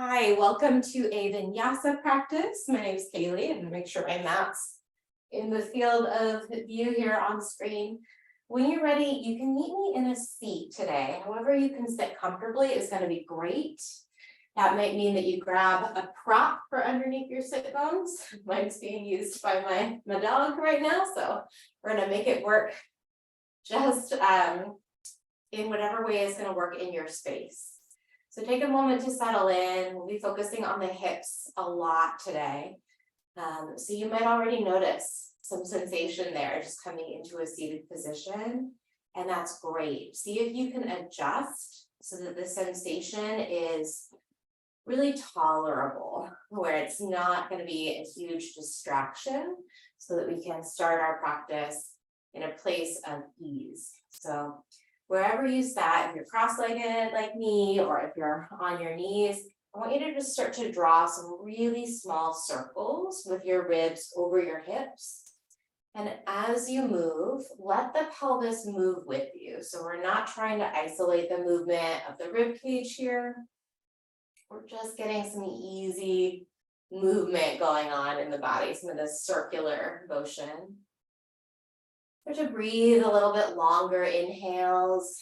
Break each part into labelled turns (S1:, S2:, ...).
S1: Hi, welcome to a vinyasa practice. My name is Kaylee. I'm gonna make sure my map's in the field of view here on screen. When you're ready, you can meet me in a seat today. However you can sit comfortably is gonna be great. That might mean that you grab a prop for underneath your sit bones. Mine's being used by my dog right now, so we're gonna make it work just in whatever way is gonna work in your space. So take a moment to settle in. We'll be focusing on the hips a lot today. So you might already notice some sensation there just coming into a seated position, and that's great. See if you can adjust so that the sensation is really tolerable, where it's not going to be a huge distraction, so that we can start our practice in a place of ease. So wherever you sat, if you're cross-legged like me, or if you're on your knees, I want you to just start to draw some really small circles with your ribs over your hips. And as you move, let the pelvis move with you. So we're not trying to isolate the movement of the rib cage here. We're just getting some easy movement going on in the body, some of this circular motion. To breathe a little bit longer inhales,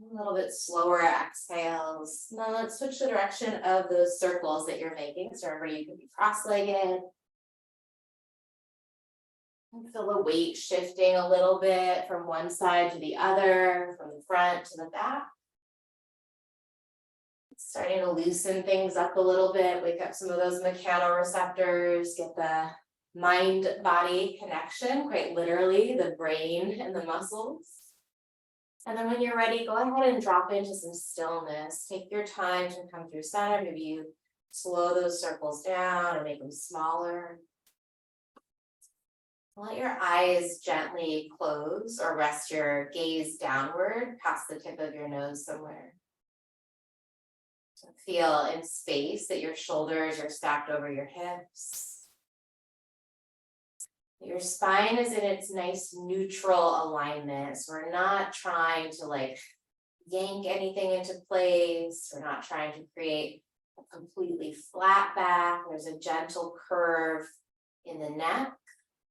S1: a little bit slower exhales. Now let's switch the direction of those circles that you're making. So remember, you can be cross-legged. Feel the weight shifting a little bit from one side to the other, from the front to the back. Starting to loosen things up a little bit, wake up some of those mechanoreceptors, get the mind-body connection, quite literally, the brain and the muscles. And then when you're ready, go ahead and drop into some stillness. Take your time to come through center. Maybe you slow those circles down and make them smaller. Let your eyes gently close or rest your gaze downward past the tip of your nose somewhere. Feel in space that your shoulders are stacked over your hips. Your spine is in its nice neutral alignment. So we're not trying to yank anything into place. We're not trying to create a completely flat back. There's a gentle curve in the neck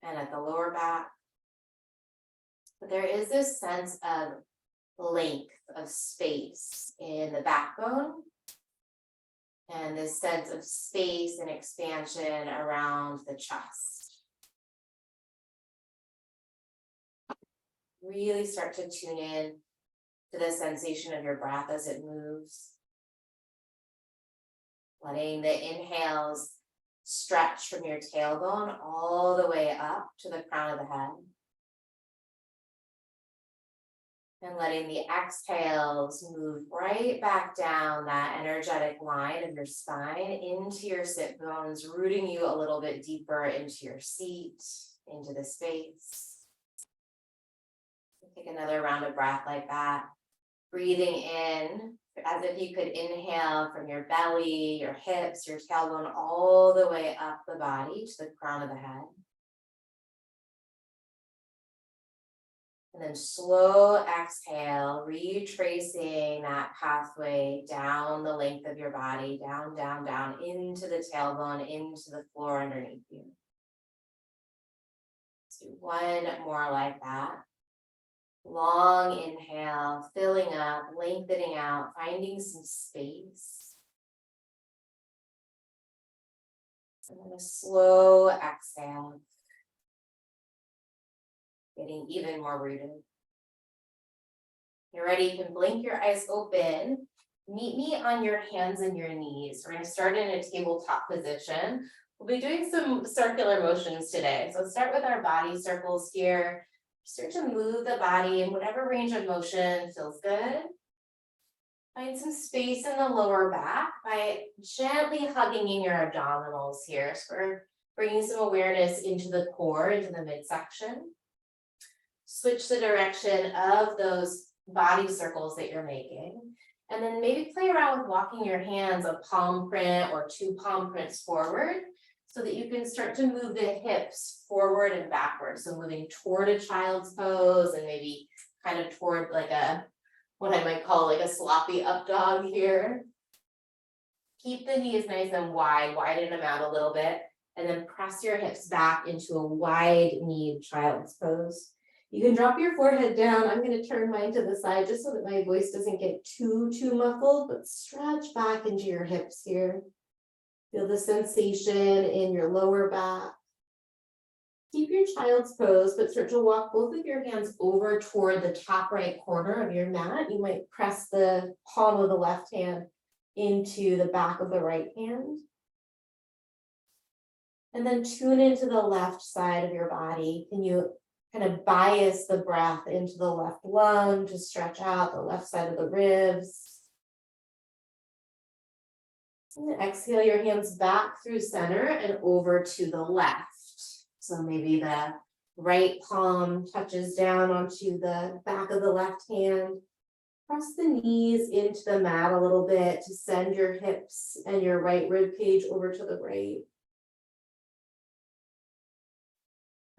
S1: and at the lower back. But there is this sense of length of space in the backbone, and this sense of space and expansion around the chest. Really start to tune in to the sensation of your breath as it moves. Letting the inhales stretch from your tailbone all the way up to the crown of the head. And letting the exhales move right back down that energetic line of your spine into your sit bones, rooting you a little bit deeper into your seat, into the space. Take another round of breath like that. Breathing in as if you could inhale from your belly, your hips, your tailbone, all the way up the body to the crown of the head. And then slow exhale, retracing that pathway down the length of your body, down, down, down, into the tailbone, into the floor underneath you. Let's do one more like that. Long inhale, filling up, lengthening out, finding some space. And then a slow exhale. Getting even more rooted. You're ready, you can blink your eyes open. Meet me on your hands and your knees. We're going to start in a tabletop position. We'll be doing some circular motions today. So start with our body circles here. Start to move the body in whatever range of motion feels good. Find some space in the lower back by gently hugging in your abdominals here. So we're bringing some awareness into the core, into the midsection. Switch the direction of those body circles that you're making. And then maybe play around with walking your hands a palm print or two palm prints forward, so that you can start to move the hips forward and backward. So moving toward a child's pose and maybe kind of toward what I might call a sloppy up dog here. Keep the knees nice and wide, widen them out a little bit, and then press your hips back into a wide kneed child's pose. You can drop your forehead down. I'm going to turn mine to the side just so that my voice doesn't get too muffled, but stretch back into your hips here. Feel the sensation in your lower back. Keep your child's pose, but start to walk both of your hands over toward the top right corner of your mat. You might press the palm of the left hand into the back of the right hand. And then tune into the left side of your body. Can you kind of bias the breath into the left lung to stretch out the left side of the ribs? And then exhale your hands back through center and over to the left. So maybe the right palm touches down onto the back of the left hand. Press the knees into the mat a little bit to send your hips and your right rib cage over to the right.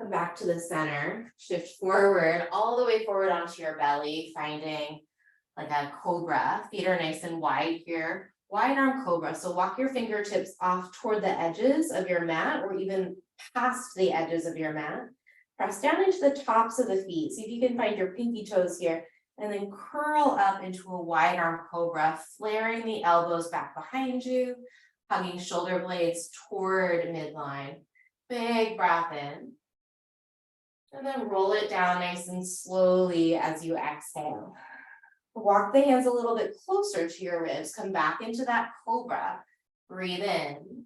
S1: Come back to the center, shift forward, all the way forward onto your belly, finding like a cobra. Feet are nice and wide here. Wide arm cobra. So walk your fingertips off toward the edges of your mat or even past the edges of your mat. Press down into the tops of the feet. See if you can find your pinky toes here. And then curl up into a wide arm cobra, flaring the elbows back behind you, hugging shoulder blades toward midline. Big breath in. And then roll it down nice and slowly as you exhale. Walk the hands a little bit closer to your ribs. Come back into that cobra. Breathe in.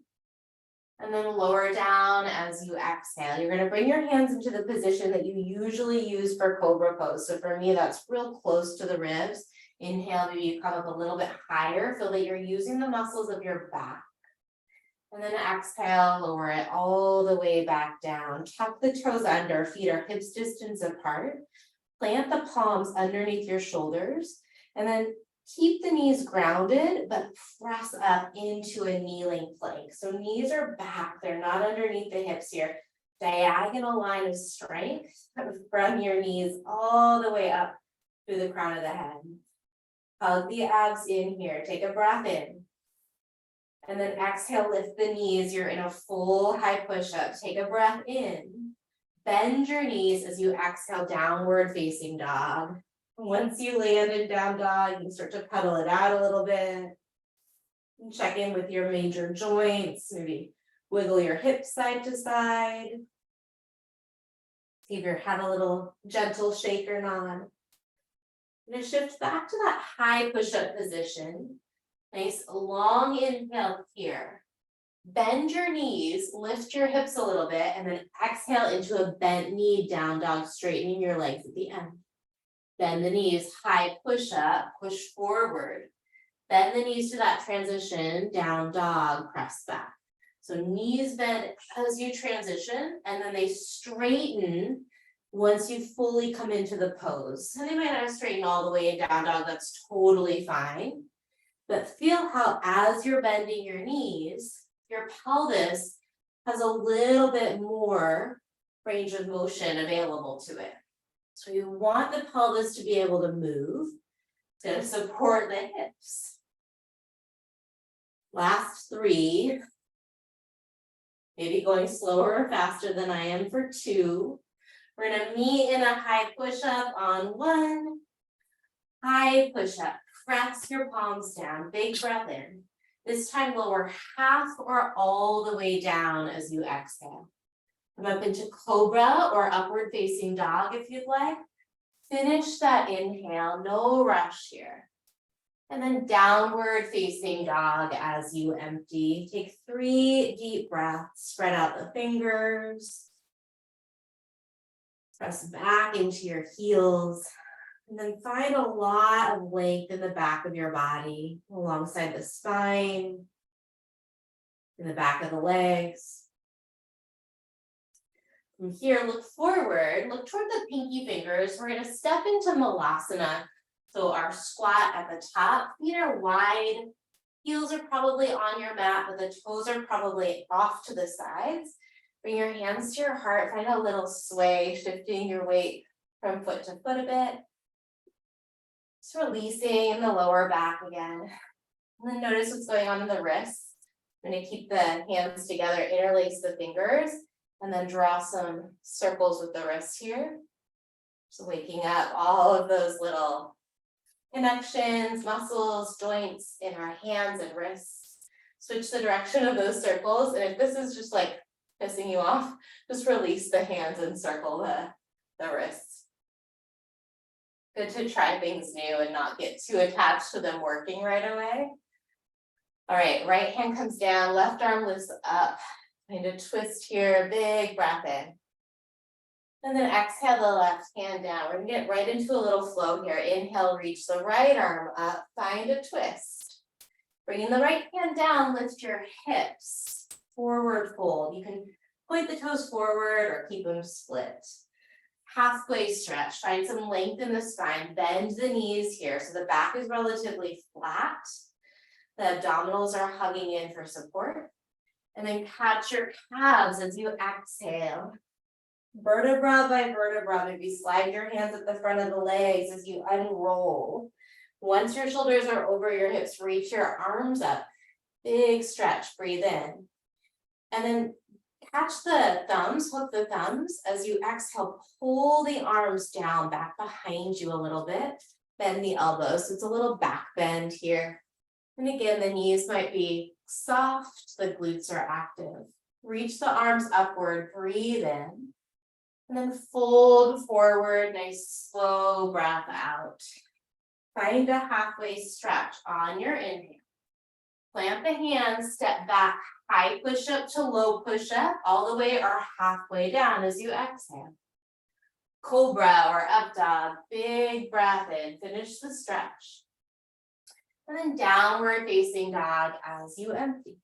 S1: And then lower down as you exhale. You're going to bring your hands into the position that you usually use for cobra pose. So for me, that's real close to the ribs. Inhale, maybe you come up a little bit higher. Feel that you're using the muscles of your back. And then exhale, lower it all the way back down. Tuck the toes under, feet are hips distance apart. Plant the palms underneath your shoulders. And then keep the knees grounded, but press up into a kneeling plank. So knees are back, they're not underneath the hips here. Diagonal line of strength from your knees all the way up through the crown of the head. Hug the abs in here, take a breath in. And then exhale, lift the knees. You're in a full high push-up. Take a breath in. Bend your knees as you exhale, downward facing dog. Once you land in down dog, you can start to pedal it out a little bit. And check in with your major joints. Maybe wiggle your hips side to side. See if your head a little gentle shake or not. And shift back to that high push-up position. Nice long inhale here. Bend your knees, lift your hips a little bit, and then exhale into a bent knee down dog, straightening your legs at the end. Bend the knees, high push up, push forward. Bend the knees to that transition, down dog, press back. So knees bend as you transition, and then they straighten once you fully come into the pose. And they might not straighten all the way in down dog, that's totally fine. But feel how as you're bending your knees, your pelvis has a little bit more range of motion available to it. So you want the pelvis to be able to move to support the hips. Last 3. Maybe going slower or faster than I am for 2. We're gonna meet in a high push-up on 1. High push-up. Press your palms down, big breath in. This time lower half or all the way down as you exhale. Come up into cobra or upward facing dog if you'd like. Finish that inhale, no rush here. And then downward facing dog as you empty. Take 3 deep breaths, spread out the fingers. Press back into your heels. And then find a lot of length in the back of your body, alongside the spine, in the back of the legs. From here, look forward, look toward the pinky fingers. We're going to step into Malasana. So our squat at the top, feet are wide, heels are probably on your mat, but the toes are probably off to the sides. Bring your hands to your heart, find a little sway, shifting your weight from foot to foot a bit. Just releasing the lower back again. And then notice what's going on in the wrists. I'm gonna keep the hands together, interlace the fingers, and then draw some circles with the wrists here. So waking up all of those little connections, muscles, joints in our hands and wrists. Switch the direction of those circles. And if this is just like pissing you off, just release the hands and circle the wrists. Good to try things new and not get too attached to them working right away. All right, right hand comes down, left arm lifts up. Kind of twist here, big breath in. And then exhale the left hand down. We're gonna get right into a little flow here. Inhale, reach the right arm up, find a twist. Bringing the right hand down, lift your hips, forward fold. You can point the toes forward or keep them split. Halfway stretch, find some length in the spine, bend the knees here so the back is relatively flat. The abdominals are hugging in for support. And then catch your calves as you exhale. Vertebra by vertebra, maybe slide your hands at the front of the legs as you unroll. Once your shoulders are over your hips, reach your arms up. Big stretch, breathe in. And then catch the thumbs, hook the thumbs. As you exhale, pull the arms down, back behind you a little bit. Bend the elbows, so it's a little back bend here. And again, the knees might be soft, the glutes are active. Reach the arms upward, breathe in. And then fold forward, nice slow breath out. Find a halfway stretch on your inhale. Plant the hands, step back, high push up to low push up, all the way or halfway down as you exhale. Cobra or up dog, big breath in, finish the stretch. And then downward facing dog as you empty.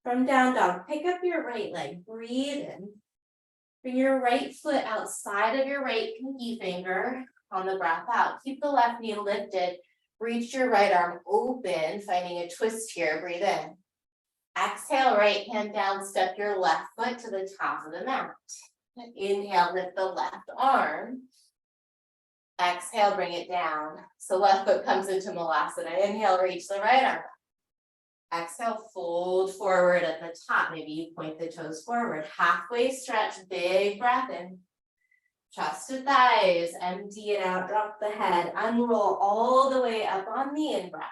S1: From down dog, pick up your right leg, breathe in. Bring your right foot outside of your right pinky finger on the breath out. Keep the left knee lifted. Reach your right arm open, finding a twist here. Breathe in. Exhale, right hand down. Step your left foot to the top of the mat. Inhale, lift the left arm. Exhale, bring it down. So left foot comes into Malasana. Inhale, reach the right arm. Exhale, fold forward at the top. Maybe you point the toes forward. Halfway stretch, big breath in. Chest to thighs, empty it out, drop the head, unroll all the way up on the in-breath.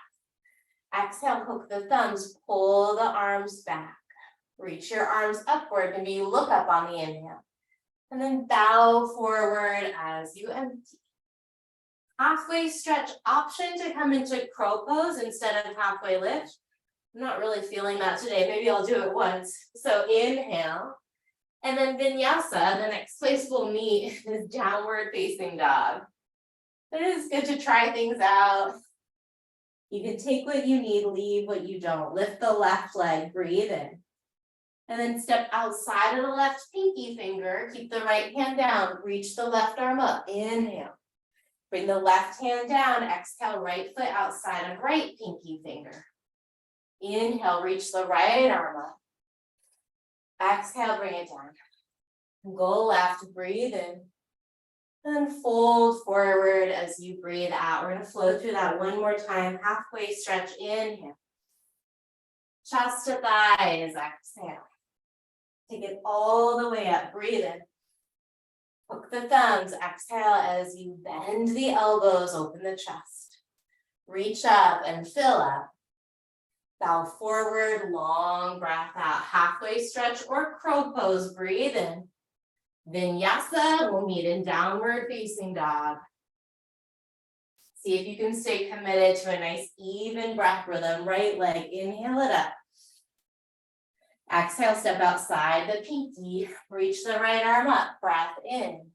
S1: Exhale, hook the thumbs, pull the arms back. Reach your arms upward, maybe you look up on the inhale. And then bow forward as you empty. Halfway stretch, option to come into crow pose instead of halfway lift. I'm not really feeling that today. Maybe I'll do it once. So inhale. And then vinyasa, the next place we'll meet is downward facing dog. It is good to try things out. You can take what you need, leave what you don't. Lift the left leg, breathe in. And then step outside of the left pinky finger. Keep the right hand down. Reach the left arm up. Inhale. Bring the left hand down. Exhale, right foot outside of right pinky finger. Inhale, reach the right arm up. Exhale, bring it down. Go left, breathe in. And fold forward as you breathe out. We're going to flow through that one more time. Halfway stretch, inhale. Chest to thighs, exhale. Take it all the way up, breathe in. Hook the thumbs, exhale as you bend the elbows, open the chest. Reach up and fill up. Bow forward, long breath out. Halfway stretch or crow pose, breathe in. Vinyasa, we'll meet in downward facing dog. See if you can stay committed to a nice even breath rhythm. Right leg, inhale it up. Exhale, step outside the pinky. Reach the right arm up, breath in.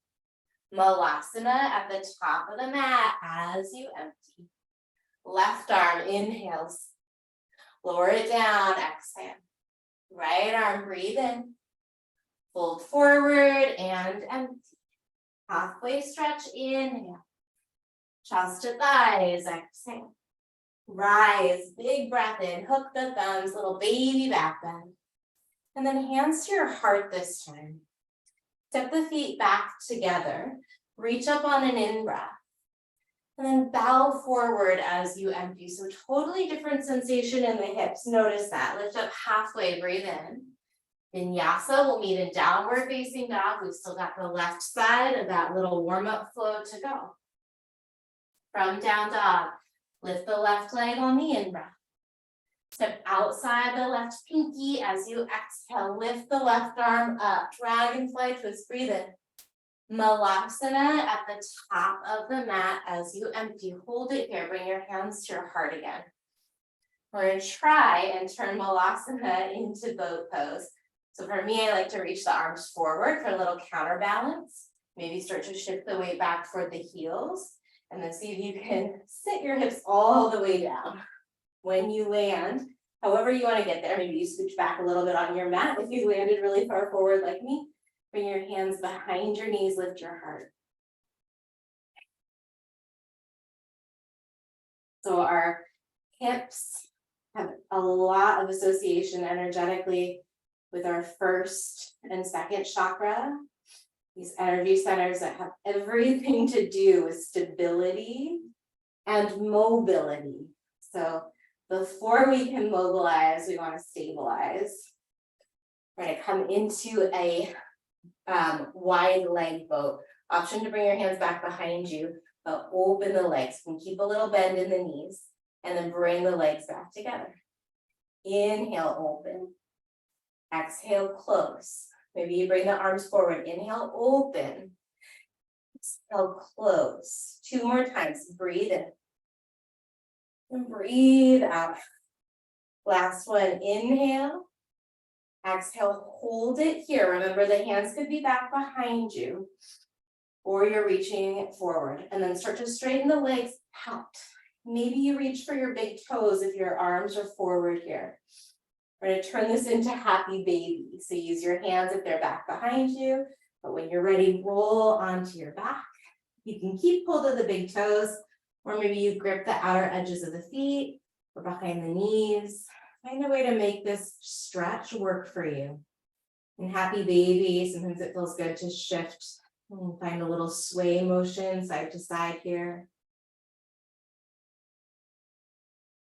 S1: Malasana at the top of the mat as you empty. Left arm inhales. Lower it down, exhale. Right arm, breathe in. Fold forward and empty. Halfway stretch, inhale. Chest to thighs, exhale. Rise, big breath in, hook the thumbs, little baby back bend. And then hands to your heart this time. Step the feet back together. Reach up on an in-breath. And then bow forward as you empty. So totally different sensation in the hips. Notice that. Lift up halfway, breathe in. Vinyasa will meet in downward facing dog. We've still got the left side of that little warm-up flow to go. From down dog, lift the left leg on the in-breath. Step outside the left pinky as you exhale. Lift the left arm up. Dragonfly twist, breathe in. Malasana at the top of the mat as you empty. Hold it here. Bring your hands to your heart again. We're going to try and turn Malasana into boat pose. So for me, I like to reach the arms forward for a little counterbalance. Maybe start to shift the weight back toward the heels. And then see if you can sit your hips all the way down. When you land, however you want to get there, maybe you scooch back a little bit on your mat. If you landed really far forward like me, bring your hands behind your knees, lift your heart. So our hips have a lot of association energetically with our first and second chakra. These energy centers that have everything to do with stability and mobility. So before we can mobilize, we want to stabilize. We're going to come into a wide leg boat. Option to bring your hands back behind you, but open the legs. You can keep a little bend in the knees and then bring the legs back together. Inhale, open. Exhale, close. Maybe you bring the arms forward. Inhale, open. Exhale, close. 2 more times. Breathe in. And breathe out. Last one. Inhale. Exhale, hold it here. Remember, the hands could be back behind you, or you're reaching forward. And then start to straighten the legs out. Maybe you reach for your big toes if your arms are forward here. We're going to turn this into happy baby. So use your hands if they're back behind you, but when you're ready, roll onto your back. You can keep hold of the big toes, or maybe you grip the outer edges of the feet or behind the knees. Find a way to make this stretch work for you. In happy baby, sometimes it feels good to shift and find a little sway motion side to side here.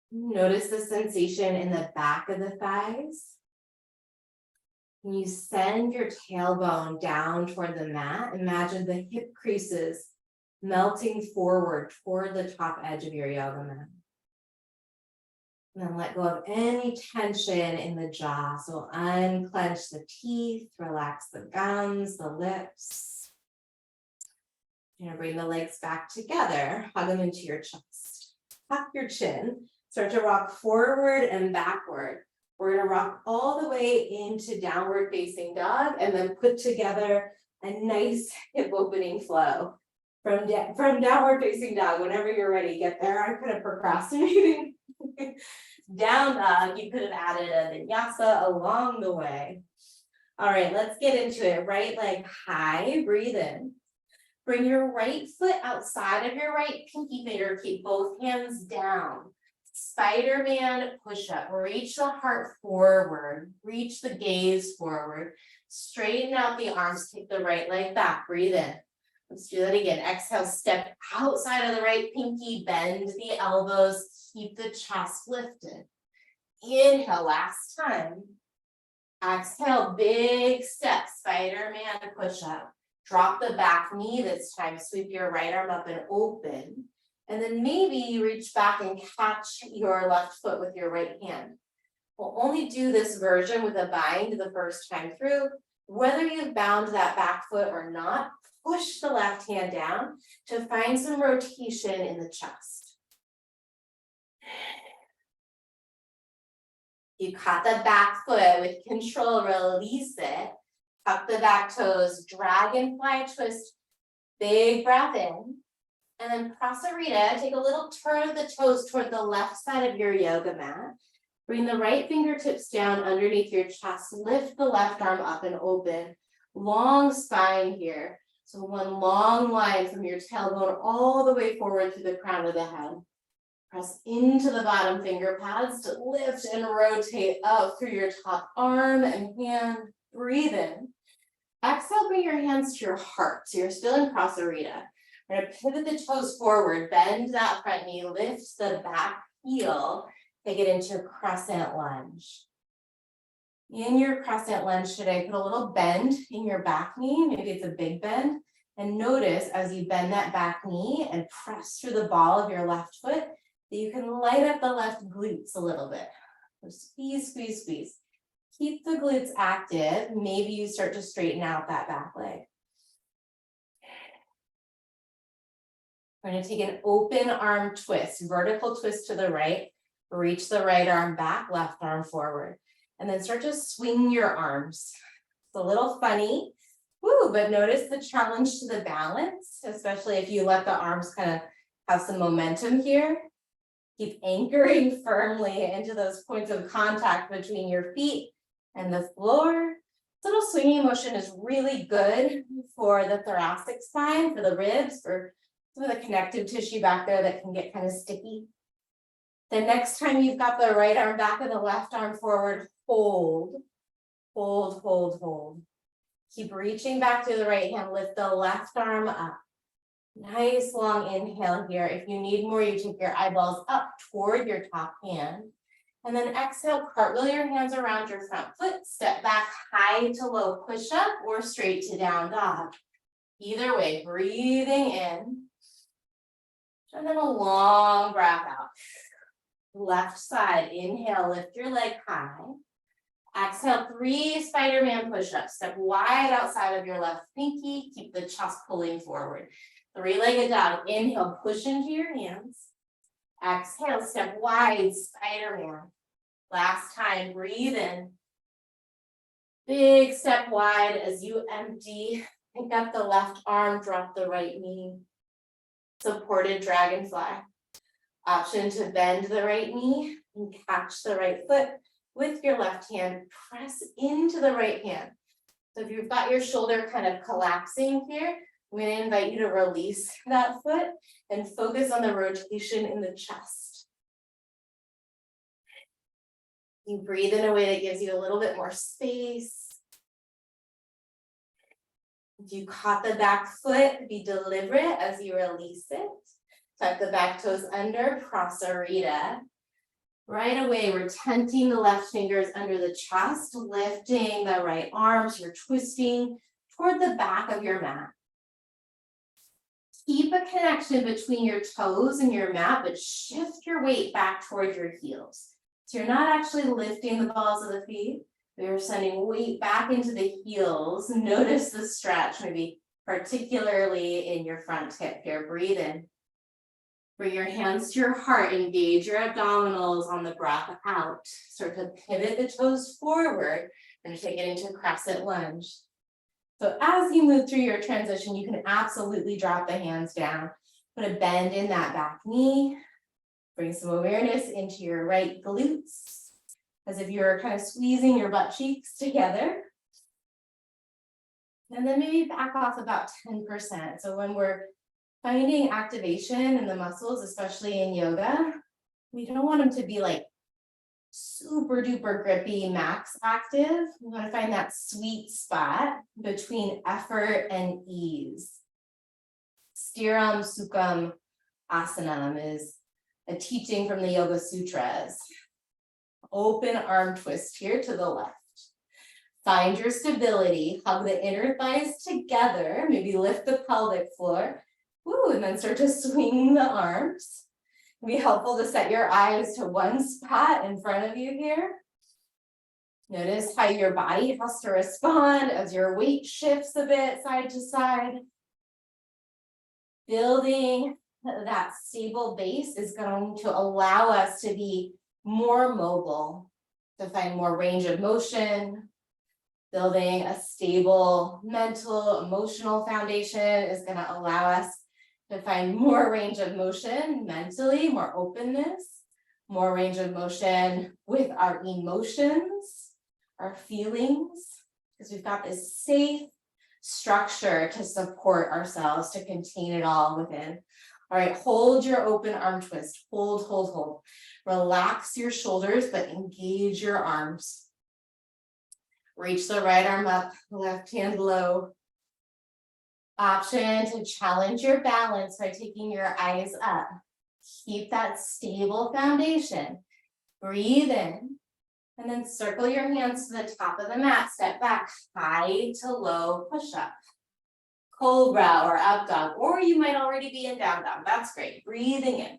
S1: Notice the sensation in the back of the thighs. When you send your tailbone down toward the mat, imagine the hip creases melting forward toward the top edge of your yoga mat. And then let go of any tension in the jaw. So unclench the teeth, relax the gums, the lips. You're gonna bring the legs back together, hug them into your chest. Tuck your chin. Start to rock forward and backward. We're going to rock all the way into downward facing dog and then put together a nice hip opening flow. From downward facing dog, whenever you're ready, get there. I'm kind of procrastinating. Down dog, you could have added a vinyasa along the way. All right, let's get into it. Right leg high, breathe in. Bring your right foot outside of your right pinky finger. Keep both hands down. Spider-Man push-up. Reach the heart forward. Reach the gaze forward. Straighten out the arms. Take the right leg back. Breathe in. Let's do that again. Exhale, step outside of the right pinky. Bend the elbows. Keep the chest lifted. Inhale, last time. Exhale, big step. Spider-Man push-up. Drop the back knee this time. Sweep your right arm up and open. And then maybe you reach back and catch your left foot with your right hand. We'll only do this version with a bind the first time through. Whether you've bound that back foot or not, push the left hand down to find some rotation in the chest. You caught the back foot with control, release it. Tuck the back toes, dragonfly twist, big breath in. And then Prasarita, take a little turn of the toes toward the left side of your yoga mat. Bring the right fingertips down underneath your chest. Lift the left arm up and open. Long spine here. So one long line from your tailbone all the way forward to the crown of the head. Press into the bottom finger pads to lift and rotate up through your top arm and hand. Breathe in. Exhale, bring your hands to your heart. So you're still in Prasarita. We're gonna pivot the toes forward, bend that front knee, lift the back heel, take it into crescent lunge. In your crescent lunge today, put a little bend in your back knee, maybe it's a big bend, and notice as you bend that back knee and press through the ball of your left foot, that you can light up the left glutes a little bit. So squeeze, squeeze, squeeze. Keep the glutes active. Maybe you start to straighten out that back leg. We're going to take an open arm twist, vertical twist to the right, reach the right arm back, left arm forward, and then start to swing your arms. It's a little funny, woo, but notice the challenge to the balance, especially if you let the arms kind of have some momentum here. Keep anchoring firmly into those points of contact between your feet and the floor. This little swinging motion is really good for the thoracic spine, for the ribs, for some of the connective tissue back there that can get kind of sticky. The next time you've got the right arm back and the left arm forward, hold, hold, hold, hold. Keep reaching back to the right hand, lift the left arm up. Nice long inhale here. If you need more, you take your eyeballs up toward your top hand. And then exhale, cartwheel your hands around your front foot, step back high to low push-up or straight to down dog. Either way, breathing in. And then a long breath out. Left side, inhale, lift your leg high. Exhale, 3 Spider-Man push-ups. Step wide outside of your left pinky, keep the chest pulling forward. 3-legged dog, inhale, push into your hands. Exhale, step wide, Spider-Man. Last time, breathe in. Big step wide as you empty. Pick up the left arm, drop the right knee. Supported dragonfly. Option to bend the right knee and catch the right foot with your left hand. Press into the right hand. So if you've got your shoulder kind of collapsing here, I'm going to invite you to release that foot and focus on the rotation in the chest. You breathe in a way that gives you a little bit more space. If you caught the back foot, be deliberate as you release it. Tuck the back toes under, Prasarita. Right away, we're tenting the left fingers under the chest, lifting the right arms. You're twisting toward the back of your mat. Keep a connection between your toes and your mat, but shift your weight back toward your heels. So you're not actually lifting the balls of the feet, but you're sending weight back into the heels. Notice the stretch, maybe particularly in your front hip here. Breathe in. Bring your hands to your heart, engage your abdominals on the breath out. Start to pivot the toes forward and take it into crescent lunge. So as you move through your transition, you can absolutely drop the hands down. Put a bend in that back knee. Bring some awareness into your right glutes, as if you're kind of squeezing your butt cheeks together. And then maybe back off about 10%. So when we're finding activation in the muscles, especially in yoga, we don't want them to be like super duper grippy, max active. We want to find that sweet spot between effort and ease. Stiram Sukham Asanam is a teaching from the Yoga Sutras. Open arm twist here to the left. Find your stability, hug the inner thighs together, maybe lift the pelvic floor. Woo, and then start to swing the arms. It'd be helpful to set your eyes to one spot in front of you here. Notice how your body has to respond as your weight shifts a bit side to side. Building that stable base is going to allow us to be more mobile, to find more range of motion. Building a stable mental, emotional foundation is going to allow us to find more range of motion mentally, more openness, more range of motion with our emotions, our feelings, because we've got this safe structure to support ourselves, to contain it all within. All right, hold your open arm twist. Hold, hold, hold. Relax your shoulders, but engage your arms. Reach the right arm up, left hand low. Option to challenge your balance by taking your eyes up. Keep that stable foundation. Breathe in, and then circle your hands to the top of the mat. Step back, high to low push-up. Cobra or up dog, or you might already be in down dog. That's great. Breathing in.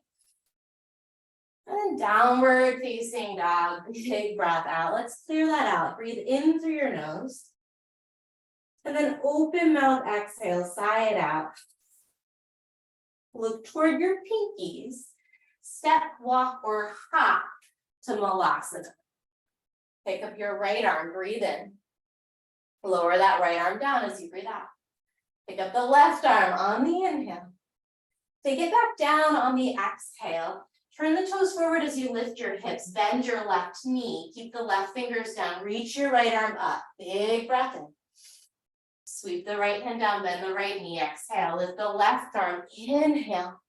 S1: And then downward facing dog, big breath out. Let's clear that out. Breathe in through your nose. And then open mouth, exhale, side out. Look toward your pinkies. Step, walk, or hop to Malasana. Pick up your right arm, breathe in. Lower that right arm down as you breathe out. Pick up the left arm on the inhale. Take it back down on the exhale. Turn the toes forward as you lift your hips. Bend your left knee. Keep the left fingers down. Reach your right arm up. Big breath in. Sweep the right hand down, bend the right knee. Exhale, lift the left arm. Inhale.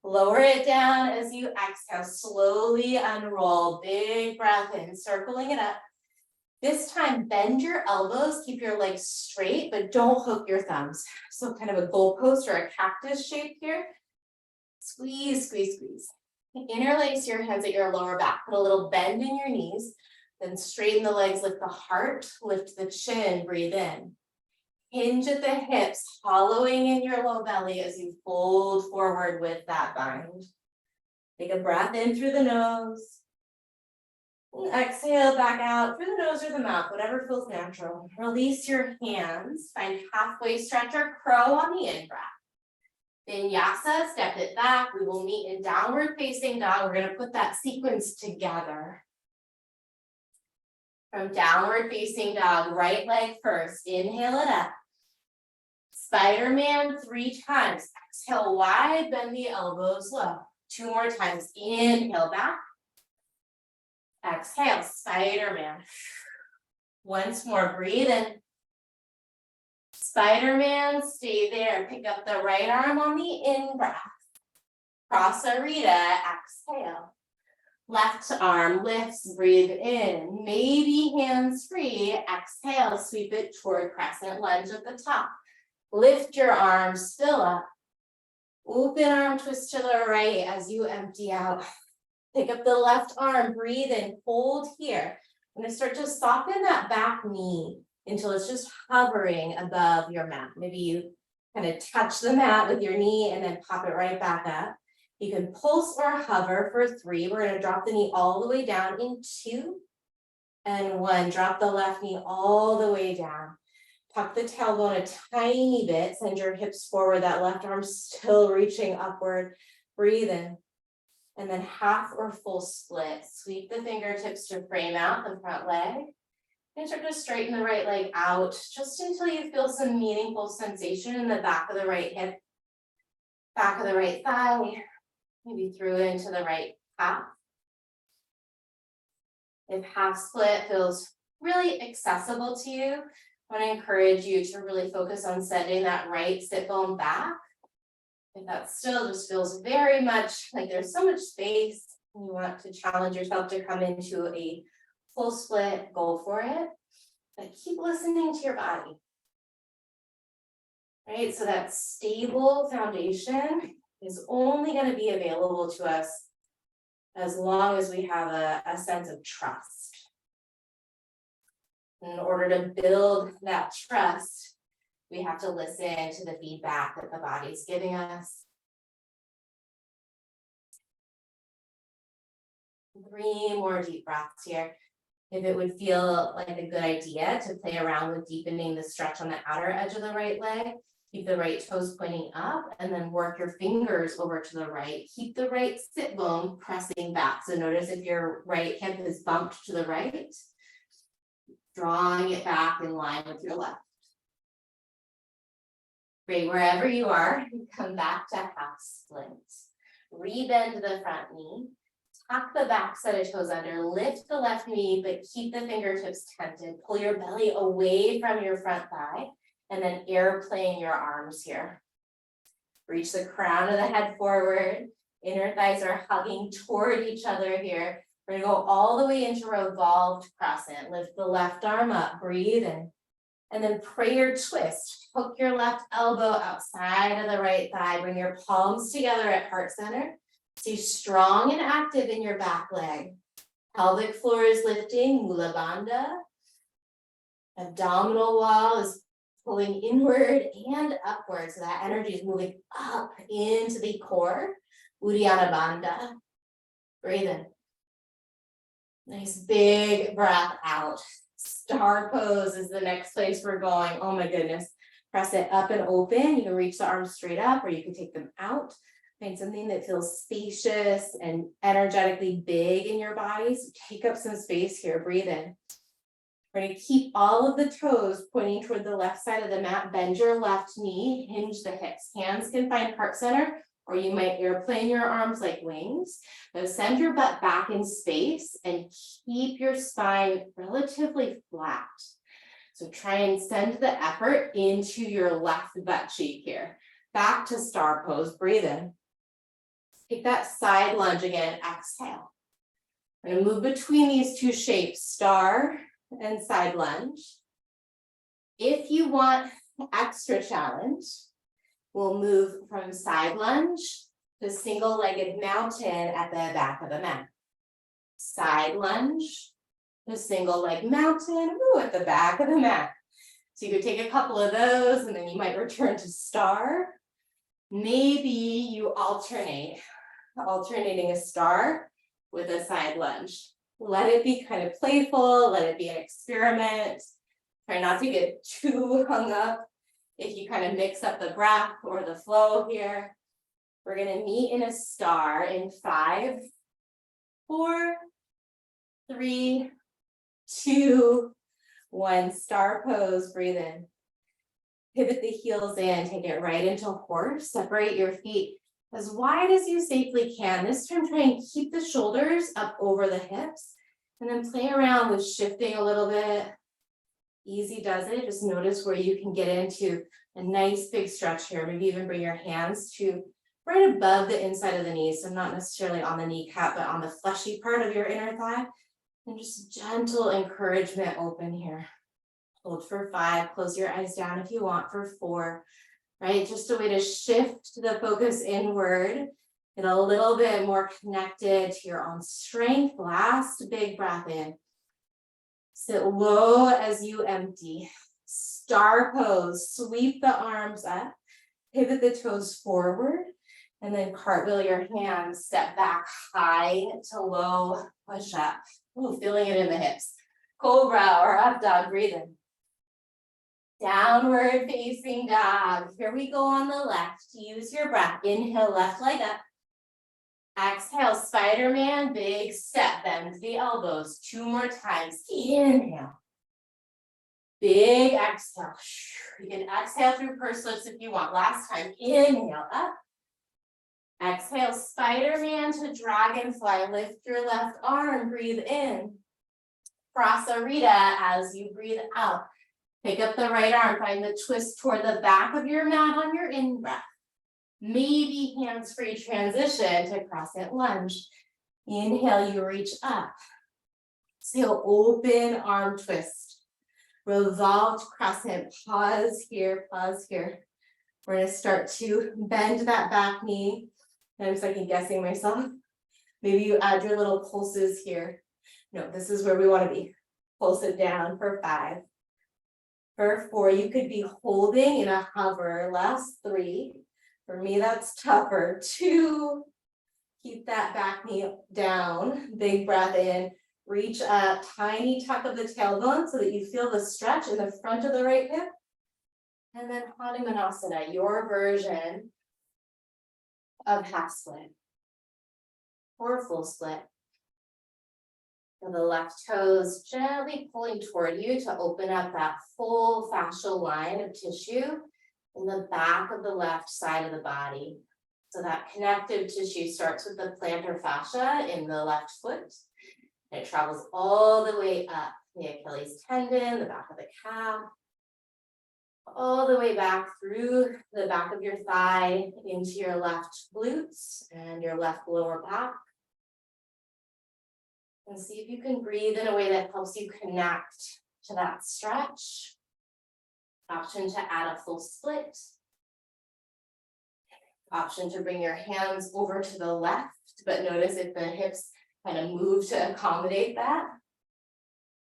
S1: Lower it down as you exhale. Slowly unroll. Big breath in, circling it up. This time, bend your elbows, keep your legs straight, but don't hook your thumbs. So kind of a goalpost or a cactus shape here. Squeeze, squeeze, squeeze. Interlace your hands at your lower back. Put a little bend in your knees. Then straighten the legs, lift the heart, lift the chin, breathe in. Hinge at the hips, hollowing in your low belly as you fold forward with that bind. Take a breath in through the nose. Exhale back out through the nose or the mouth, whatever feels natural. Release your hands, find halfway stretch or crow on the in-breath. Vinyasa, step it back. We will meet in downward facing dog. We're going to put that sequence together. From downward facing dog, right leg first. Inhale it up. Spider-Man 3 times. Exhale wide, bend the elbows low. 2 more times. Inhale back. Exhale, Spider-Man. Once more, breathe in. Spider-Man, stay there. Pick up the right arm on the in-breath. Prasarita, exhale. Left arm lifts, breathe in. Maybe hands free. Exhale, sweep it toward crescent lunge at the top. Lift your arms, fill up. Open arm twist to the right as you empty out. Pick up the left arm, breathe in, hold here. I'm going to start to soften that back knee until it's just hovering above your mat. Maybe you kind of touch the mat with your knee and then pop it right back up. You can pulse or hover for 3. We're going to drop the knee all the way down in 2 and 1. Drop the left knee all the way down. Tuck the tailbone a tiny bit. Send your hips forward. That left arm still reaching upward. Breathe in. And then half or full split. Sweep the fingertips to frame out the front leg. And start to straighten the right leg out just until you feel some meaningful sensation in the back of the right hip, back of the right thigh, maybe through into the right calf. If half split feels really accessible to you, I want to encourage you to really focus on sending that right sit bone back. If that still just feels very much like there's so much space and you want to challenge yourself to come into a full split, go for it. But keep listening to your body. Right? So that stable foundation is only going to be available to us as long as we have a sense of trust. In order to build that trust, we have to listen to the feedback that the body's giving us. 3 more deep breaths here. If it would feel like a good idea to play around with deepening the stretch on the outer edge of the right leg, keep the right toes pointing up and then work your fingers over to the right. Keep the right sit bone pressing back. So notice if your right hip is bumped to the right, drawing it back in line with your left. Great, wherever you are, come back to half split. Rebend the front knee. Tuck the back set of toes under, lift the left knee, but keep the fingertips tented. Pull your belly away from your front thigh, and then airplane your arms here. Reach the crown of the head forward. Inner thighs are hugging toward each other here. We're gonna go all the way into revolved crescent. Lift the left arm up, breathe in. And then prayer twist. Hook your left elbow outside of the right thigh. Bring your palms together at heart center. Stay strong and active in your back leg. Pelvic floor is lifting, Mula Bandha. Abdominal wall is pulling inward and upward. So that energy is moving up into the core, Uddiyana Bandha. Breathe in. Nice big breath out. Star pose is the next place we're going. Oh my goodness. Press it up and open. You can reach the arms straight up or you can take them out. Find something that feels spacious and energetically big in your body. So take up some space here. Breathe in. We're going to keep all of the toes pointing toward the left side of the mat. Bend your left knee, hinge the hips. Hands can find heart center, or you might airplane your arms like wings. So send your butt back in space and keep your spine relatively flat. So try and send the effort into your left butt cheek here. Back to star pose, breathe in. Take that side lunge again, exhale. I'm gonna move between these two shapes, star and side lunge. If you want extra challenge, we'll move from side lunge to single-legged mountain at the back of the mat. Side lunge to single-leg mountain at the back of the mat. So you could take a couple of those and then you might return to star. Maybe you alternating a star with a side lunge. Let it be kind of playful, let it be an experiment. Try not to get too hung up if you kind of mix up the breath or the flow here. We're gonna meet in a star in 5, 4, 3, 2, 1. Star pose, breathe in. Pivot the heels in, take it right into horse. Separate your feet as wide as you safely can. This time, try and keep the shoulders up over the hips and then play around with shifting a little bit. Easy does it. Just notice where you can get into a nice big stretch here. Maybe even bring your hands to right above the inside of the knees. So not necessarily on the kneecap, but on the fleshy part of your inner thigh. And just gentle encouragement open here. Hold for 5, close your eyes down if you want for 4, right? Just a way to shift the focus inward, get a little bit more connected to your own strength. Last big breath in. Sit low as you empty. Star pose, sweep the arms up, pivot the toes forward, and then cartwheel your hands, step back high to low, push up. Ooh, feeling it in the hips. Cobra or up dog, breathe in. Downward facing dog. Here we go on the left. Use your breath. Inhale, left leg up. Exhale, Spider-Man, big step. Bend the elbows 2 more times. Inhale. Big exhale. You can exhale through pursed lips if you want. Last time. Inhale, up. Exhale, Spider-Man to dragonfly. Lift your left arm. Breathe in. Prasarita as you breathe out. Pick up the right arm, find the twist toward the back of your mat on your in-breath. Maybe hands-free transition to crescent lunge. Inhale, you reach up. Exhale, open arm twist. Revolved crescent, pause here, pause here. We're gonna start to bend that back knee. And I'm second guessing myself. Maybe you add your little pulses here. No, this is where we wanna be. Pulse it down for 5. For 4, you could be holding in a hover. Last 3. For me, that's tougher. 2, keep that back knee down. Big breath in. Reach up, tiny tuck of the tailbone so that you feel the stretch in the front of the right hip. And then Hanumanasana, your version of half split or full split. And the left toes gently pulling toward you to open up that full fascial line of tissue in the back of the left side of the body. So that connective tissue starts with the plantar fascia in the left foot. And it travels all the way up the Achilles tendon, the back of the calf, all the way back through the back of your thigh into your left glutes and your left lower back. And see if you can breathe in a way that helps you connect to that stretch. Option to add a full split. Option to bring your hands over to the left, but notice if the hips kind of move to accommodate that.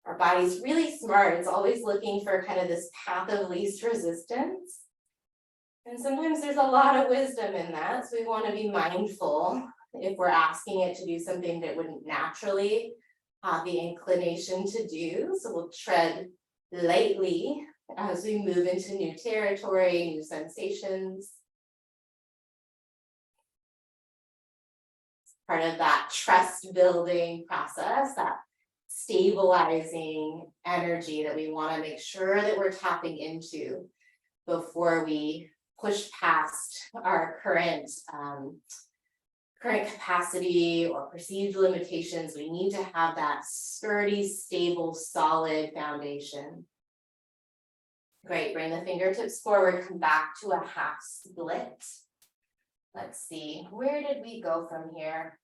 S1: Our body's really smart. It's always looking for kind of this path of least resistance. And sometimes there's a lot of wisdom in that. So we want to be mindful if we're asking it to do something that wouldn't naturally have the inclination to do. So we'll tread lightly as we move into new territory, new sensations. Part of that trust building process, that stabilizing energy that we want to make sure that we're tapping into before we push past our current capacity or perceived limitations. We need to have that sturdy, stable, solid foundation. Great, bring the fingertips forward, come back to a half split. Let's see, where did we go from here?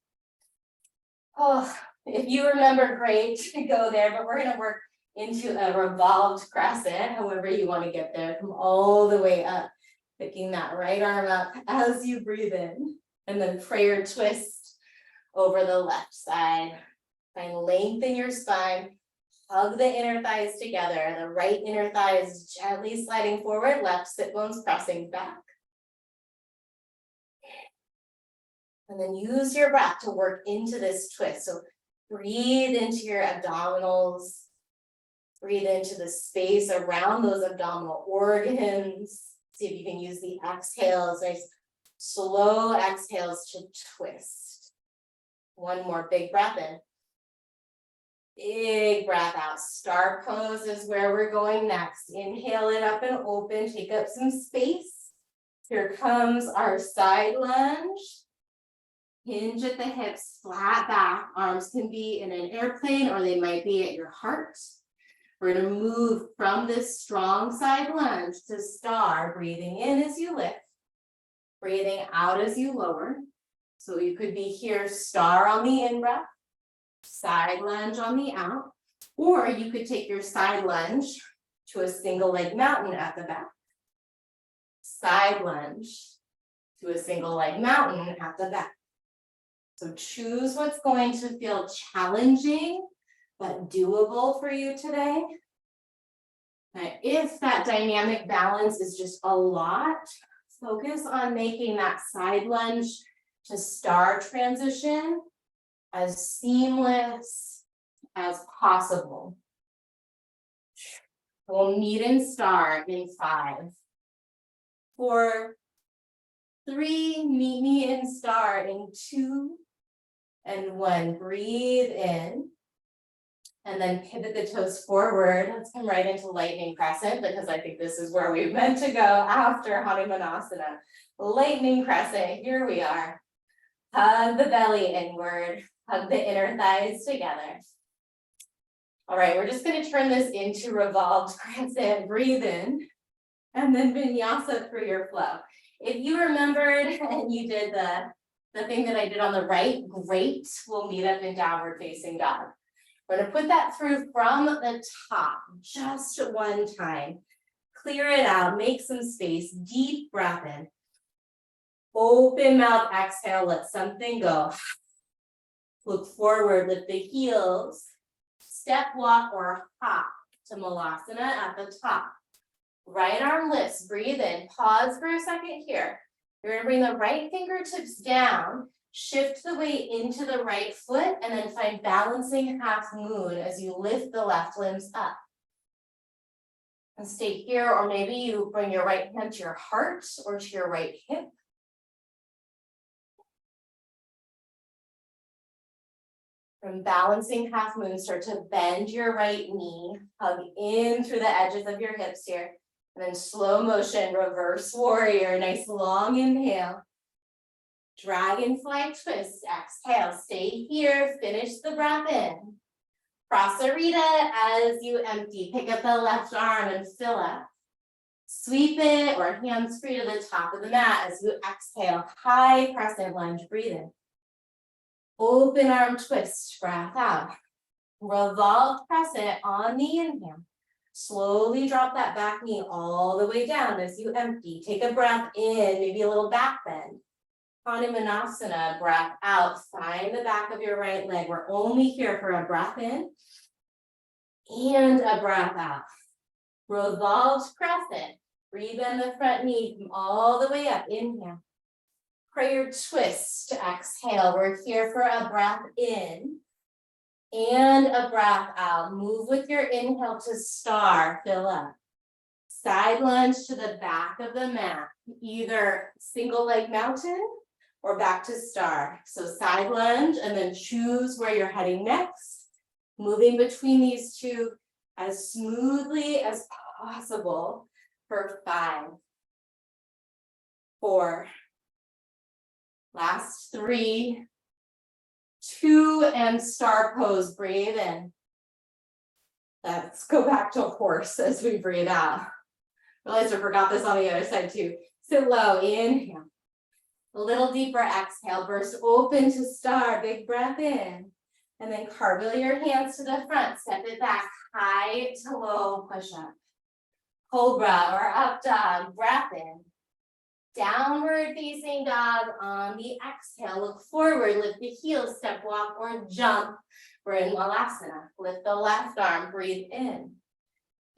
S1: Oh, if you remember, great, go there, but we're gonna work into a revolved crescent, however you want to get there. Come all the way up, picking that right arm up as you breathe in, and then prayer twist over the left side. Find length in your spine, hug the inner thighs together, the right inner thigh is gently sliding forward, left sit bones pressing back. And then use your breath to work into this twist. So breathe into your abdominals. Breathe into the space around those abdominal organs. See if you can use the exhales, nice slow exhales to twist. One more big breath in. Big breath out. Star pose is where we're going next. Inhale it up and open. Take up some space. Here comes our side lunge. Hinge at the hips, flat back. Arms can be in an airplane or they might be at your heart. We're going to move from this strong side lunge to star, breathing in as you lift, breathing out as you lower. So you could be here, star on the in-breath, side lunge on the out, or you could take your side lunge to a single leg mountain at the back. Side lunge to a single leg mountain at the back. So choose what's going to feel challenging, but doable for you today. Now, if that dynamic balance is just a lot, focus on making that side lunge to star transition as seamless as possible. We'll meet in star in 5, 4, 3, meet me in star in 2, and 1. Breathe in, and then pivot the toes forward. Let's come right into lightning crescent, because I think this is where we meant to go after Hanumanasana. Lightning crescent, here we are. Hug the belly inward, hug the inner thighs together. All right, we're just going to turn this into revolved crescent. Breathe in, and then vinyasa through your flow. If you remembered and you did the thing that I did on the right, great. We'll meet up in downward facing dog. We're going to put that through from the top just one time. Clear it out, make some space, deep breath in. Open mouth, exhale, let something go. Look forward, lift the heels. Step, walk, or hop to Malasana at the top. Right arm lifts, breathe in, pause for a second here. You're gonna bring the right fingertips down, shift the weight into the right foot, and then find balancing half moon as you lift the left limbs up. And stay here, or maybe you bring your right hand to your heart or to your right hip. From balancing half moon, start to bend your right knee, hug in through the edges of your hips here. And then slow motion, reverse warrior, nice long inhale. Dragonfly twist, exhale, stay here, finish the breath in. Prasarita as you empty, pick up the left arm and fill up. Sweep it or hands free to the top of the mat as you exhale, high crescent lunge, breathe in. Open arm twist, breath out. Revolved crescent on the inhale. Slowly drop that back knee all the way down as you empty. Take a breath in, maybe a little back bend. Hanumanasana, breath out. Find the back of your right leg. We're only here for a breath in and a breath out. Revolved crescent. Breathe in the front knee, come all the way up. Inhale. Prayer twist. Exhale. We're here for a breath in and a breath out. Move with your inhale to star. Fill up. Side lunge to the back of the mat. Either single leg mountain or back to star. So side lunge and then choose where you're heading next. Moving between these two as smoothly as possible for 5, 4, last 3, 2, and star pose. Breathe in. Let's go back to horse as we breathe out. Realize I forgot this on the other side too. Sit low, inhale. A little deeper exhale, burst open to star, big breath in. And then cartwheel your hands to the front, step it back, high to low push up. Cobra or up dog, breath in. Downward facing dog on the exhale. Look forward, lift the heels, step, walk, or jump. We're in Malasana. Lift the left arm, breathe in.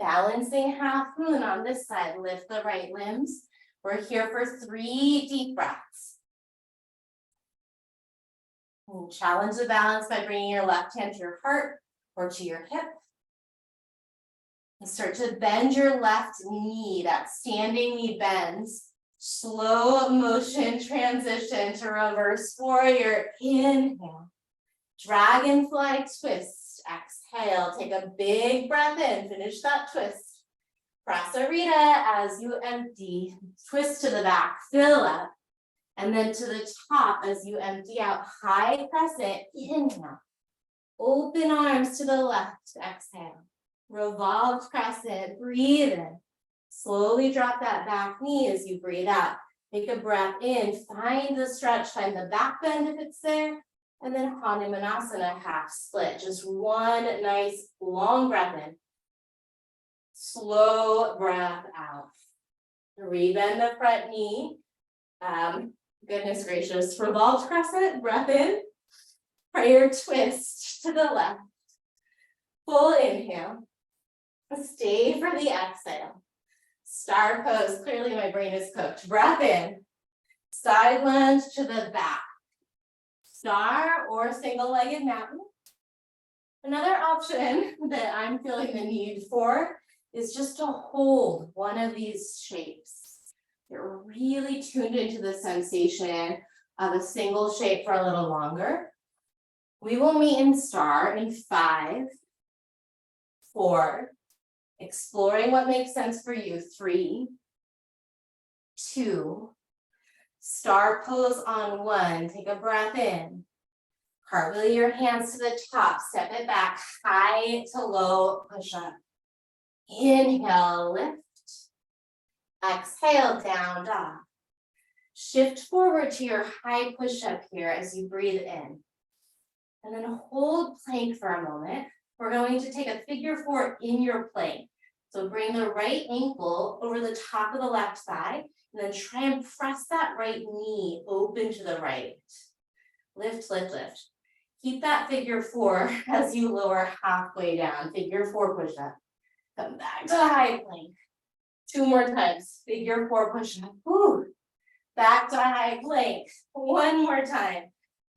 S1: Balancing half moon on this side, lift the right limbs. We're here for 3 deep breaths. And challenge the balance by bringing your left hand to your heart or to your hip. And start to bend your left knee, that standing knee bends. Slow motion transition to reverse warrior. Inhale. Dragonfly twist. Exhale. Take a big breath in. Finish that twist. Prasarita as you empty. Twist to the back. Fill up. And then to the top as you empty out. High crescent. Inhale. Open arms to the left. Exhale. Revolved crescent. Breathe in. Slowly drop that back knee as you breathe out. Take a breath in. Find the stretch. Find the back bend if it's there. And then Hanumanasana, half split. Just one nice long breath in. Slow breath out. Rebend the front knee. Goodness gracious. Revolved crescent. Breath in. Prayer twist to the left. Full inhale. Stay for the exhale. Star pose. Clearly my brain is cooked. Breath in. Side lunge to the back. Star or single-legged mountain. Another option that I'm feeling the need for is just to hold one of these shapes. You're really tuned into the sensation of a single shape for a little longer. We will meet in star in 5, 4, exploring what makes sense for you, 3, 2, star pose on 1, take a breath in. Cartwheel your hands to the top, step it back, high to low push up. Inhale, lift. Exhale, down dog. Shift forward to your high push up here as you breathe in. And then hold plank for a moment. We're going to take a figure 4 in your plank. So bring the right ankle over the top of the left thigh, and then try and press that right knee open to the right. Lift, lift, lift. Keep that figure 4 as you lower halfway down. Figure 4 push up. Come back to high plank. 2 more times. Figure 4 push up. Woo. Back to high plank. 1 more time.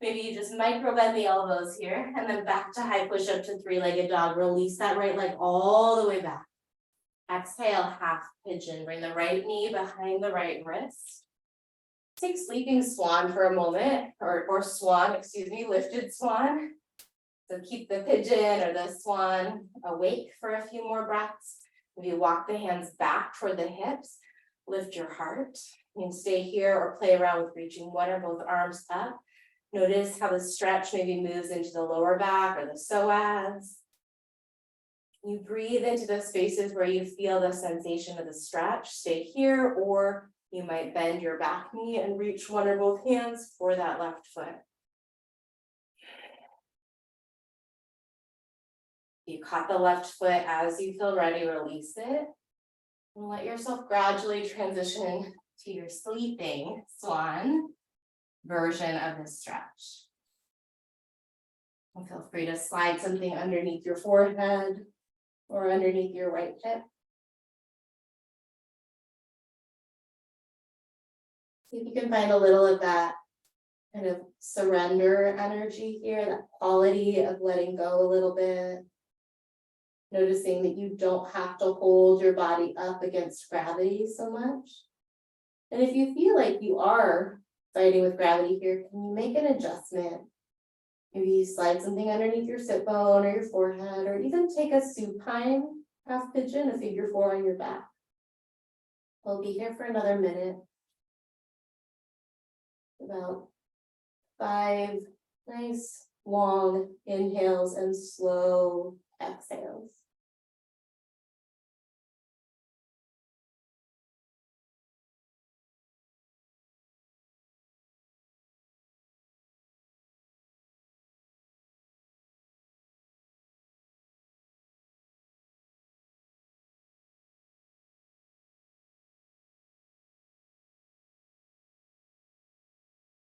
S1: Maybe you just micro bend the elbows here, and then back to high push up to 3-legged dog. Release that right leg all the way back. Exhale, half pigeon. Bring the right knee behind the right wrist. Take sleeping swan for a moment, or swan, excuse me, lifted swan. So keep the pigeon or the swan awake for a few more breaths. Maybe walk the hands back toward the hips. Lift your heart. You can stay here or play around with reaching one or both arms up. Notice how the stretch maybe moves into the lower back or the psoas. You breathe into the spaces where you feel the sensation of the stretch. Stay here, or you might bend your back knee and reach one or both hands for that left foot. You caught the left foot as you feel ready, release it. And let yourself gradually transition to your sleeping swan version of this stretch. And feel free to slide something underneath your forehead or underneath your right hip. See if you can find a little of that kind of surrender energy here, that quality of letting go a little bit. Noticing that you don't have to hold your body up against gravity so much. And if you feel like you are fighting with gravity here, can you make an adjustment? Maybe you slide something underneath your sit bone or your forehead, or even take a supine half pigeon, a figure 4 on your back. We'll be here for another minute. About 5 nice long inhales and slow exhales.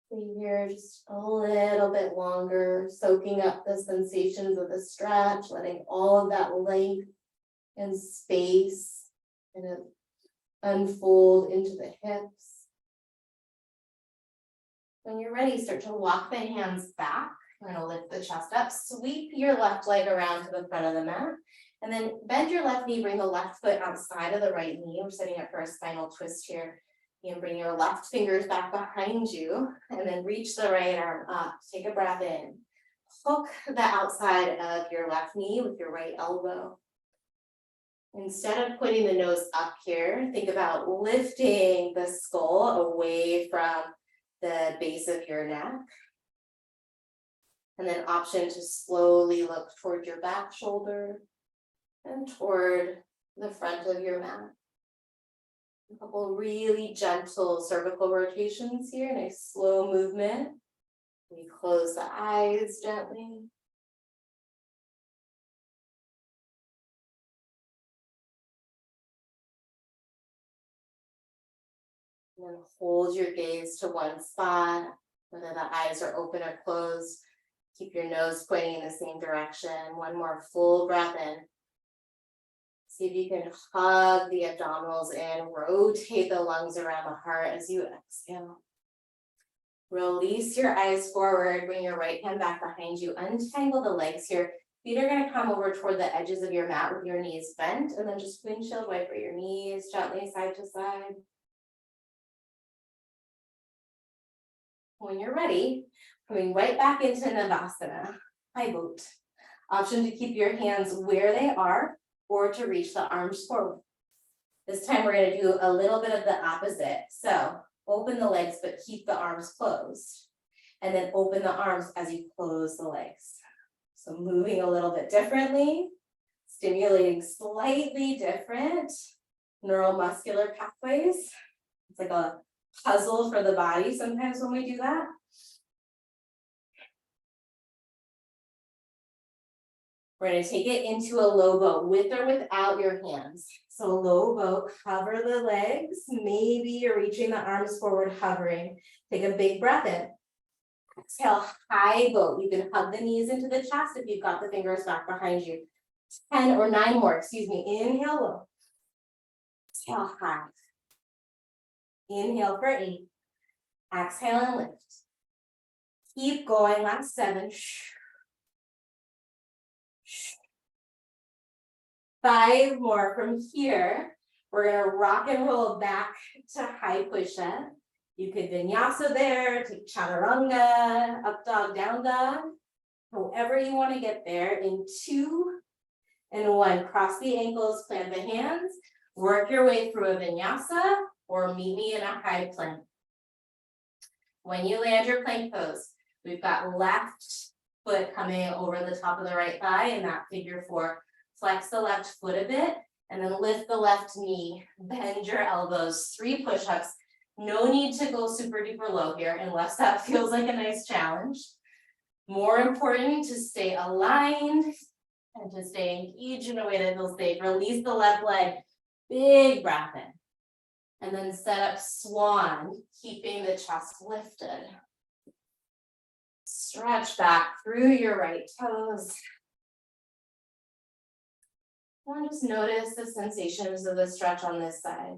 S1: Stay here just a little bit longer, soaking up the sensations of the stretch, letting all of that length and space kind of unfold into the hips. When you're ready, start to walk the hands back. We're going to lift the chest up, sweep your left leg around to the front of the mat, and then bend your left knee, bring the left foot outside of the right knee. We're setting up for a spinal twist here. You can bring your left fingers back behind you and then reach the right arm up. Take a breath in. Hook the outside of your left knee with your right elbow. Instead of putting the nose up here, think about lifting the skull away from the base of your neck. And then option to slowly look toward your back shoulder and toward the front of your mat. A couple really gentle cervical rotations here, nice slow movement. We close the eyes gently. And then hold your gaze to one spot, whether the eyes are open or closed. Keep your nose pointing in the same direction. One more full breath in. See if you can hug the abdominals in, rotate the lungs around the heart as you exhale. Release your eyes forward, bring your right hand back behind you, untangle the legs here. Feet are gonna come over toward the edges of your mat with your knees bent, and then just windshield wiper your knees gently side to side. When you're ready, coming right back into Navasana, high boat. Option to keep your hands where they are, or to reach the arms forward. This time we're going to do a little bit of the opposite. So open the legs, but keep the arms closed. And then open the arms as you close the legs. So moving a little bit differently, stimulating slightly different neuromuscular pathways. It's like a puzzle for the body sometimes when we do that. We're going to take it into a low boat with or without your hands. So low boat, hover the legs. Maybe you're reaching the arms forward, hovering. Take a big breath in. Exhale, high boat. You can hug the knees into the chest if you've got the fingers back behind you. 10 or 9 more, excuse me. Inhale low. Exhale high. Inhale for 8. Exhale and lift. Keep going, last 7. 5 more. From here, we're gonna rock and roll back to high push-up. You could vinyasa there, take chaturanga, up dog, down dog, however you wanna get there in 2 and 1. Cross the ankles, plant the hands, work your way through a vinyasa or meet me in a high plank. When you land your plank pose, we've got left foot coming over the top of the right thigh in that figure 4. Flex the left foot a bit and then lift the left knee, bend your elbows, 3 push-ups. No need to go super duper low here unless that feels like a nice challenge. More important to stay aligned And to stay engaged in a way that feels safe, release the left leg, big breath in. And then set up swan, keeping the chest lifted. Stretch back through your right toes. And just notice the sensations of the stretch on this side.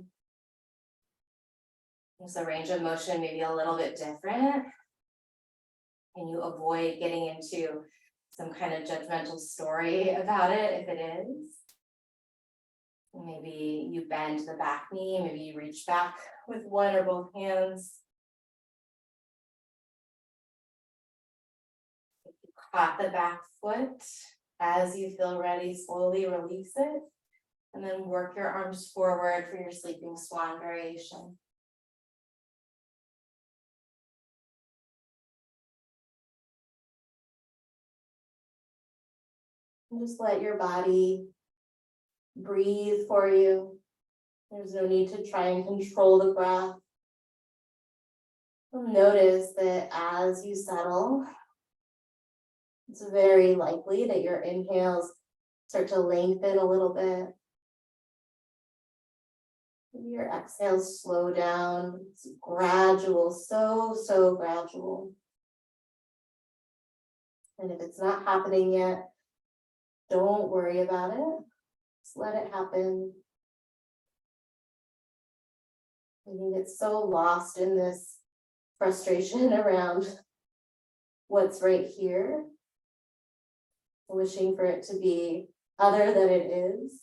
S1: There's a range of motion maybe a little bit different. And you avoid getting into some kind of judgmental story about it if it is. Maybe you bend the back knee, maybe you reach back with one or both hands. If you caught the back foot, as you feel ready, slowly release it. And then work your arms forward for your sleeping swan variation. And just let your body breathe for you. There's no need to try and control the breath. You'll notice that as you settle, it's very likely that your inhales start to lengthen a little bit. Your exhales slow down. It's gradual, so gradual. And if it's not happening yet, don't worry about it. Just let it happen. I think it's so lost in this frustration around what's right here, wishing for it to be other than it is,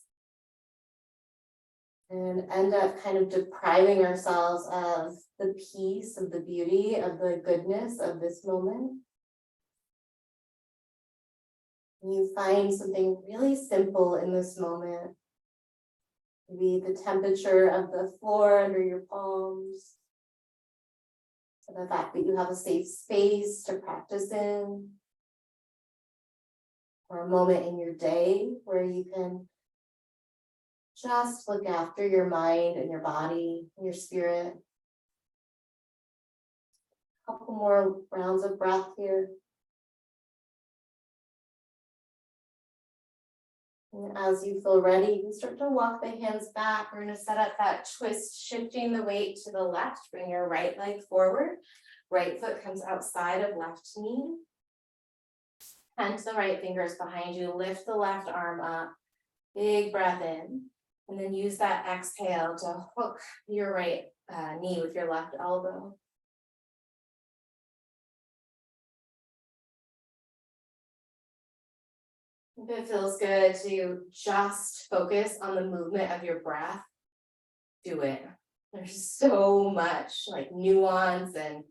S1: and end up kind of depriving ourselves of the peace, of the beauty, of the goodness of this moment. You find something really simple in this moment. Maybe the temperature of the floor under your palms, or the fact that you have a safe space to practice in, or a moment in your day where you can just look after your mind and your body and your spirit. A couple more rounds of breath here. And as you feel ready, you can start to walk the hands back. We're going to set up that twist, shifting the weight to the left. Bring your right leg forward. Right foot comes outside of left knee. Plant the right fingers behind you. Lift the left arm up. Big breath in. And then use that exhale to hook your right knee with your left elbow. If it feels good to just focus on the movement of your breath, do it. There's so much like nuance and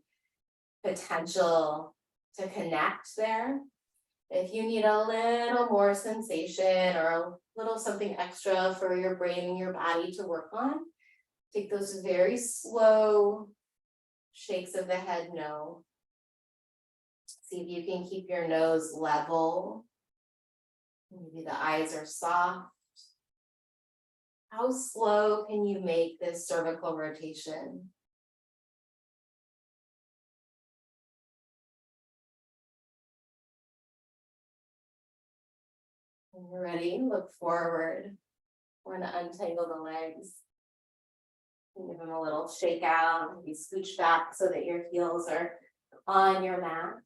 S1: potential to connect there. If you need a little more sensation or a little something extra for your brain and your body to work on, take those very slow shakes of the head no. See if you can keep your nose level. Maybe the eyes are soft. How slow can you make this cervical rotation? When you're ready, look forward. We're going to untangle the legs. Give them a little shake out, maybe scooch back so that your heels are on your mat.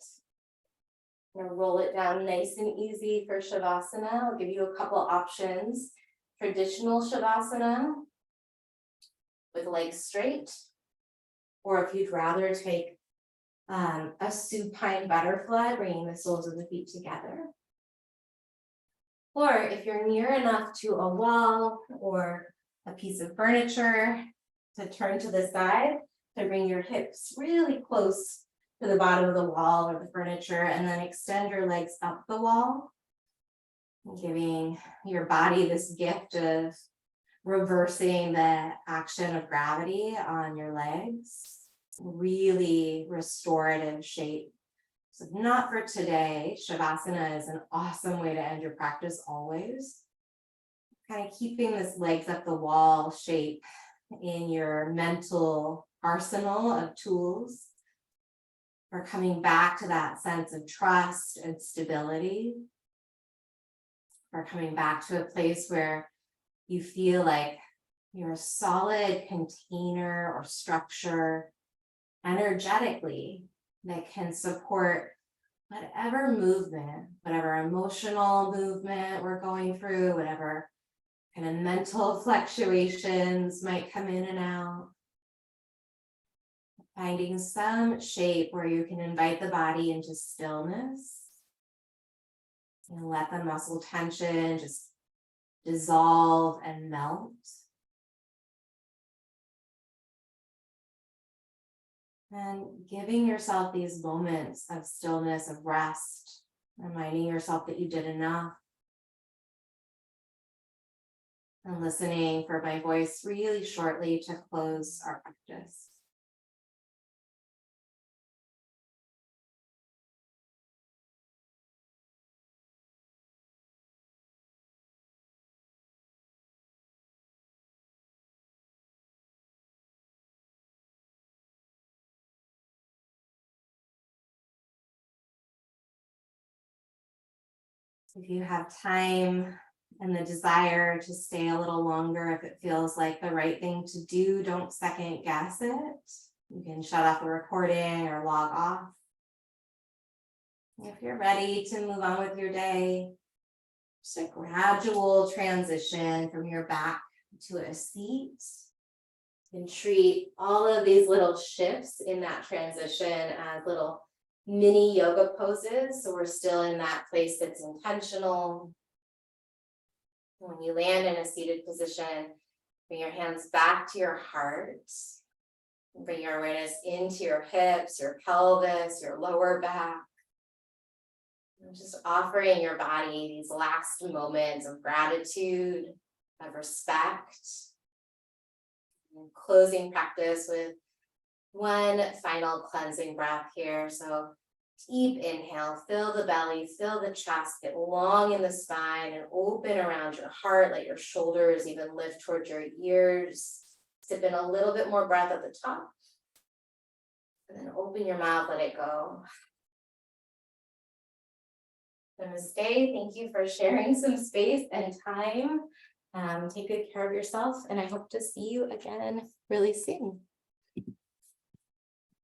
S1: I'm going to roll it down nice and easy for Shavasana. I'll give you a couple options. Traditional Shavasana with legs straight, or if you'd rather take a supine butterfly, bringing the soles of the feet together. Or if you're near enough to a wall or a piece of furniture to turn to the side, to bring your hips really close to the bottom of the wall or the furniture, and then extend your legs up the wall, giving your body this gift of reversing the action of gravity on your legs. Really restorative shape. So not for today. Shavasana is an awesome way to end your practice always. Kind of keeping this legs up the wall shape in your mental arsenal of tools. Or coming back to that sense of trust and stability. or coming back to a place where you feel like you're a solid container or structure energetically that can support whatever movement, whatever emotional movement we're going through, whatever kind of mental fluctuations might come in and out. Finding some shape where you can invite the body into stillness and let the muscle tension just dissolve and melt. And giving yourself these moments of stillness, of rest, reminding yourself that you did enough. And listening for my voice really shortly to close our practice. If you have time and the desire to stay a little longer, if it feels like the right thing to do, don't second guess it. You can shut off the recording or log off. If you're ready to move on with your day, just a gradual transition from your back to a seat. You can treat all of these little shifts in that transition as little mini yoga poses. So we're still in that place that's intentional. When you land in a seated position, bring your hands back to your heart. Bring your awareness into your hips, your pelvis, your lower back. And just offering your body these last moments of gratitude, of respect. And closing practice with one final cleansing breath here. So deep inhale, fill the belly, fill the chest, get long in the spine and open around your heart. Let your shoulders even lift towards your ears. Sip in a little bit more breath at the top. And then open your mouth, let it go. Namaste. Thank you for sharing some space and time. Take good care of yourself, and I hope to see you again really soon.